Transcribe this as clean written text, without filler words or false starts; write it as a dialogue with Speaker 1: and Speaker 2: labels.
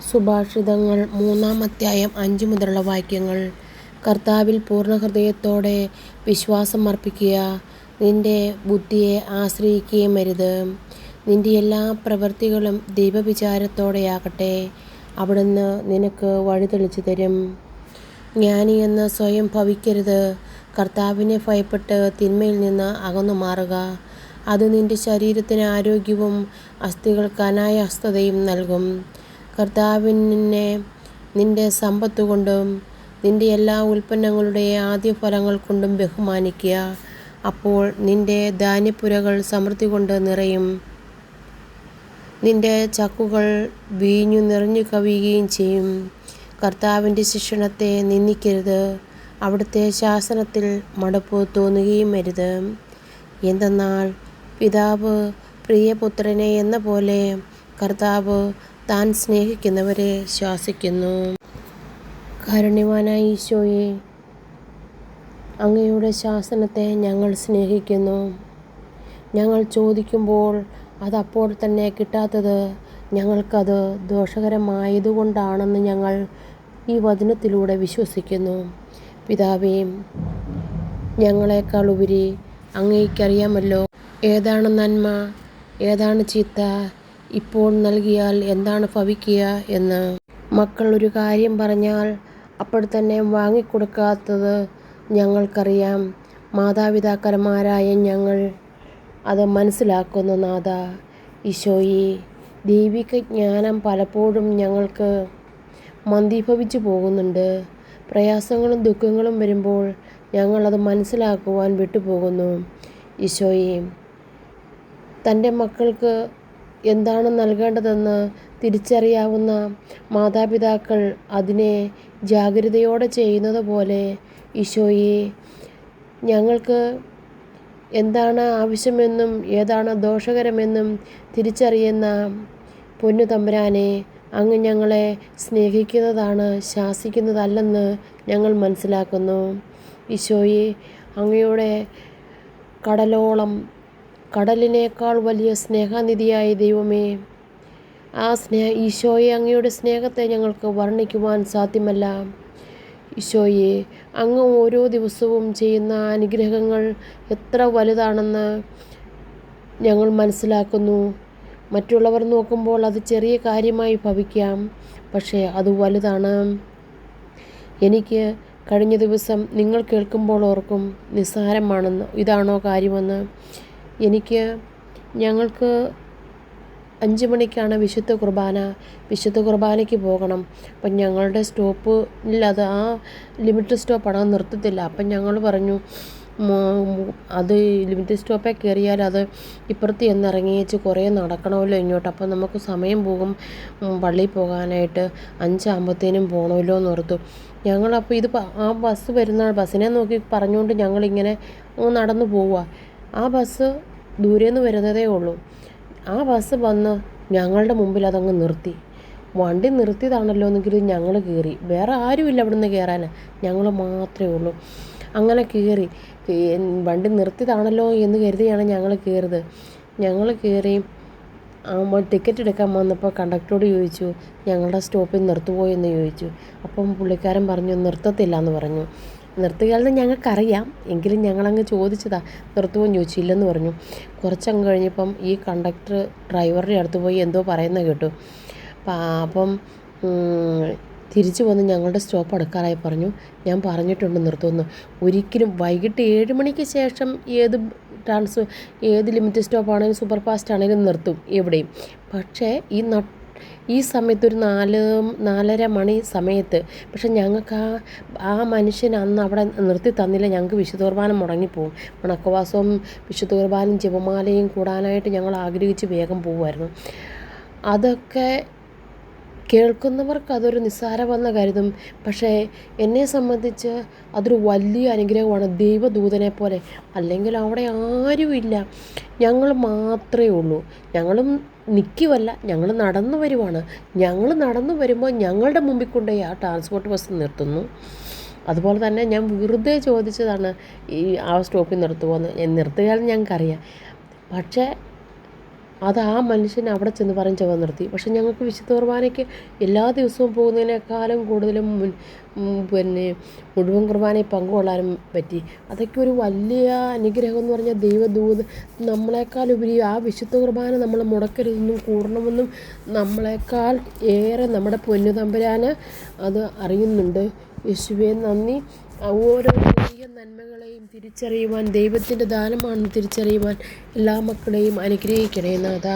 Speaker 1: സുഭാഷിതങ്ങൾ 3-ാം അധ്യായം 5 മുതലുള്ള വാക്യങ്ങൾ. കർത്താവിൽ പൂർണ്ണ ഹൃദയത്തോടെ വിശ്വാസം അർപ്പിക്കുക. നിന്റെ ബുദ്ധിയെ ആശ്രയിക്കുകയും അരുത്. നിന്റെ എല്ലാ പ്രവൃത്തികളും ദൈവവിചാരത്തോടെയാകട്ടെ. അവിടുന്ന് നിനക്ക് വഴി തെളിച്ചു തരും. ജ്ഞാനിയെന്ന് സ്വയം ഭവിക്കരുത്. കർത്താവിനെ ഭയപ്പെട്ട് തിന്മയിൽ നിന്ന് അകന്നു മാറുക. അത് നിന്റെ ശരീരത്തിന് ആരോഗ്യവും അസ്ഥികൾക്ക് അനായാസതയും നൽകും. കർത്താവിനെ നിന്റെ സമ്പത്തുകൊണ്ടും നിന്റെ എല്ലാ ഉൽപ്പന്നങ്ങളുടെ ആദ്യഫലങ്ങൾ കൊണ്ടും ബഹുമാനിക്കുക. അപ്പോൾ നിന്റെ ധാന്യപ്പുരകൾ സമൃദ്ധി കൊണ്ട് നിറയും. നിന്റെ ചക്കുകൾ വീഞ്ഞു നിറഞ്ഞു കവിയുകയും ചെയ്യും. കർത്താവിൻ്റെ ശിക്ഷണത്തെ നിന്ദിക്കരുത്. അവിടുത്തെ ശാസനത്തിൽ മടുപ്പ് തോന്നുകയും അരുത്. എന്തെന്നാൽ പിതാവ് പ്രിയപുത്രനെ എന്ന പോലെ കർത്താവ് താൻ സ്നേഹിക്കുന്നവരെ ശാസിക്കുന്നു. കാരുണ്യവാനായ ഈശോയെ, അങ്ങയുടെ ശാസനത്തെ ഞങ്ങൾ സ്നേഹിക്കുന്നു. ഞങ്ങൾ ചോദിക്കുമ്പോൾ അതപ്പോൾ തന്നെ കിട്ടാത്തത് ഞങ്ങൾക്കത് ദോഷകരമായതുകൊണ്ടാണെന്ന് ഞങ്ങൾ ഈ വചനത്തിലൂടെ വിശ്വസിക്കുന്നു. പിതാവേ, ഞങ്ങളെക്കാൾ ഉപരി അങ്ങേക്കറിയാമല്ലോ ഏതാണ് നന്മ, ഏതാണ് ചീത്ത, ഇപ്പോൾ നൽകിയാൽ എന്താണ് ഭവിക്കുക എന്ന്. മക്കൾ ഒരു കാര്യം പറഞ്ഞാൽ അപ്പോൾ തന്നെ വാങ്ങിക്കൊടുക്കാത്തത് ഞങ്ങൾക്കറിയാം. മാതാപിതാക്കന്മാരായ ഞങ്ങൾ അത് മനസ്സിലാക്കുന്നു. നാഥ ഈശോയെ, ദൈവിക ജ്ഞാനം പലപ്പോഴും ഞങ്ങൾക്ക് മന്ദീഭവിച്ചു പോകുന്നുണ്ട്. പ്രയാസങ്ങളും ദുഃഖങ്ങളും വരുമ്പോൾ ഞങ്ങളത് മനസ്സിലാക്കുവാൻ വിട്ടുപോകുന്നു. ഈശോയെ, തൻ്റെ മക്കൾക്ക് എന്താണ് നൽകേണ്ടതെന്ന് തിരിച്ചറിയാവുന്ന മാതാപിതാക്കൾ അതിനെ ജാഗ്രതയോടെ ചെയ്യുന്നത് പോലെ ഈശോയെ, ഞങ്ങൾക്ക് എന്താണ് ആവശ്യമെന്നും ഏതാണ് ദോഷകരമെന്നും തിരിച്ചറിയുന്ന പൊന്നു തമ്പുരാനെ, അങ്ങ് ഞങ്ങളെ സ്നേഹിക്കുന്നതാണ്, ശാസിക്കുന്നതല്ലെന്ന് ഞങ്ങൾ മനസ്സിലാക്കുന്നു. ഈശോയെ, അങ്ങയുടെ കടലിനേക്കാൾ വലിയ സ്നേഹനിധിയായ ദൈവമേ, ഈശോയെ, അങ്ങയുടെ സ്നേഹത്തെ ഞങ്ങൾക്ക് വർണ്ണിക്കുവാൻ സാധ്യമല്ല. ഈശോയെ, അങ്ങ് ഓരോ ദിവസവും ചെയ്യുന്ന അനുഗ്രഹങ്ങൾ എത്ര വലുതാണെന്ന് ഞങ്ങൾ മനസ്സിലാക്കുന്നു. മറ്റുള്ളവർ നോക്കുമ്പോൾ അത് ചെറിയ കാര്യമായി ഭവിക്കാം, പക്ഷേ അത് വലുതാണ്. എനിക്ക് കഴിഞ്ഞ ദിവസം നിങ്ങൾ കേൾക്കുമ്പോൾ ഓർക്കും, നിസ്സാരമാണെന്ന്, ഇതാണോ കാര്യമെന്ന്. ഞങ്ങൾക്ക് 5 മണിക്കാണ് വിശുദ്ധ കുർബാനയ്ക്ക് പോകണം. അപ്പം ഞങ്ങളുടെ സ്റ്റോപ്പിൽ അത് ആ ലിമിറ്റഡ് സ്റ്റോപ്പാണ്, അത് നിർത്തത്തില്ല. അപ്പം ഞങ്ങൾ പറഞ്ഞു, അത് ലിമിറ്റഡ് സ്റ്റോപ്പിൽ കയറിയാൽ അത് ഇപ്പുറത്ത് ചെന്നിറങ്ങിയേച്ച് കുറേ നടക്കണമല്ലോ ഇങ്ങോട്ട്. അപ്പം നമുക്ക് സമയം പോകും പള്ളിയിൽ പോകാനായിട്ട്. 5 ആകുമ്പോഴത്തേനും പോകണമല്ലോ എന്ന് ഓർത്തു. ഞങ്ങളപ്പോൾ ആ ബസ് ബസ്സിനെ നോക്കി പറഞ്ഞുകൊണ്ട് ഞങ്ങളിങ്ങനെ നടന്നു പോവുക. ആ ബസ് ദൂരേന്ന് വരുന്നതേ ഉള്ളൂ. ആ ബസ് വന്ന് ഞങ്ങളുടെ മുമ്പിൽ അതങ്ങ് നിർത്തി. വണ്ടി നിർത്തിയതാണല്ലോ എന്നെങ്കിലും ഞങ്ങൾ കയറി. വേറെ ആരുമില്ല അവിടെ നിന്ന് കയറാൻ, ഞങ്ങൾ മാത്രമേ ഉള്ളൂ. അങ്ങനെ കയറി. വണ്ടി നിർത്തിയതാണല്ലോ എന്ന് കരുതിയാണ് ഞങ്ങൾ കയറിയത്. ഞങ്ങൾ കയറി ടിക്കറ്റ് എടുക്കാൻ വന്നപ്പോൾ കണ്ടക്ടറോട് ചോദിച്ചു, ഞങ്ങളുടെ സ്റ്റോപ്പിൽ നിർത്തുപോയെന്ന് ചോദിച്ചു. അപ്പം പുള്ളിക്കാരൻ പറഞ്ഞു, നിർത്തത്തില്ല എന്ന് പറഞ്ഞു. നിർത്തുകയാണെന്ന് ഞങ്ങൾക്കറിയാം, എങ്കിലും ഞങ്ങളങ്ങ് ചോദിച്ചതാ, നിർത്തുമെന്ന് ചോദിച്ചു. ഇല്ലെന്ന് പറഞ്ഞു. കുറച്ചങ്ങ് കഴിഞ്ഞപ്പം ഈ കണ്ടക്ടർ ഡ്രൈവറുടെ അടുത്ത് പോയി എന്തോ പറയുന്നത് കേട്ടു. അപ്പം തിരിച്ചു വന്ന് ഞങ്ങളുടെ സ്റ്റോപ്പ് എടുക്കാറായി പറഞ്ഞു. ഞാൻ പറഞ്ഞിട്ടുണ്ട് നിർത്തുമെന്ന്. ഒരിക്കലും വൈകിട്ട് 7 മണിക്ക് ശേഷം ഏത് ലിമിറ്റഡ് സ്റ്റോപ്പാണെങ്കിലും സൂപ്പർ ഫാസ്റ്റ് ആണെങ്കിലും നിർത്തും എവിടെയും. പക്ഷേ ഈ സമയത്ത് ഒരു 4:30 മണി സമയത്ത് പക്ഷെ ഞങ്ങൾക്ക് ആ മനുഷ്യൻ അന്ന് അവിടെ നിർത്തി തന്നില്ല. ഞങ്ങൾക്ക് വിശുദ്ധ കുർബാന മുടങ്ങിപ്പോവും. വണക്കവാസവും വിശുദ്ധ കുർബാനയും ജപമാലയും കൂടാനായിട്ട് ഞങ്ങൾ ആഗ്രഹിച്ച് വേഗം പോകുമായിരുന്നു. അതൊക്കെ കേൾക്കുന്നവർക്ക് അതൊരു നിസ്സാരമെന്ന് കരുതും. പക്ഷേ എന്നെ സംബന്ധിച്ച് അതൊരു വലിയ അനുഗ്രഹമാണ്. ദൈവദൂതനെ പോലെ. അല്ലെങ്കിൽ അവിടെ ആരുമില്ല, ഞങ്ങൾ മാത്രമേ ഉള്ളൂ. ഞങ്ങളും നിൽക്കുവല്ല, ഞങ്ങൾ നടന്നു വരുവാണ്. ഞങ്ങൾ നടന്നു വരുമ്പോൾ ഞങ്ങളുടെ മുമ്പിൽ കൊണ്ടുപോയി ആ ട്രാൻസ്പോർട്ട് ബസ് നിർത്തുന്നു. അതുപോലെ തന്നെ ഞാൻ വെറുതെ ചോദിച്ചതാണ്, ആ സ്റ്റോപ്പിൽ നിർത്തുമോ എന്ന്. നിർത്തുകയാണെന്ന് ഞങ്ങൾക്കറിയാം. പക്ഷേ അത് ആ മനുഷ്യൻ അവിടെ ചെന്ന് പറഞ്ഞ് ചൊവ്വ നിർത്തി. പക്ഷെ ഞങ്ങൾക്ക് വിശുദ്ധ കുർബാനയ്ക്ക് എല്ലാ ദിവസവും പോകുന്നതിനേക്കാളും കൂടുതലും പിന്നെ മുഴുവൻ കുർബാനയിൽ പങ്കുകൊള്ളാനും പറ്റി. അതൊക്കെ ഒരു വലിയ അനുഗ്രഹം എന്ന് പറഞ്ഞാൽ ദൈവദൂത് നമ്മളെക്കാളുപരി ആ വിശുദ്ധ കുർബാന നമ്മൾ മുടക്കരുതെന്നും കൂടണമെന്നും നമ്മളെക്കാൾ ഏറെ നമ്മുടെ പൊന്നു തമ്പുരാൻ അത് അറിയുന്നുണ്ട്. യേശുവേ നന്ദി. ഓരോ ചെറിയ നന്മകളെയും തിരിച്ചറിയുവാൻ, ദൈവത്തിൻ്റെ ദാനമാണെന്ന് തിരിച്ചറിയുവാൻ എല്ലാ മക്കളെയും അനുഗ്രഹിക്കണേ നാഥാ.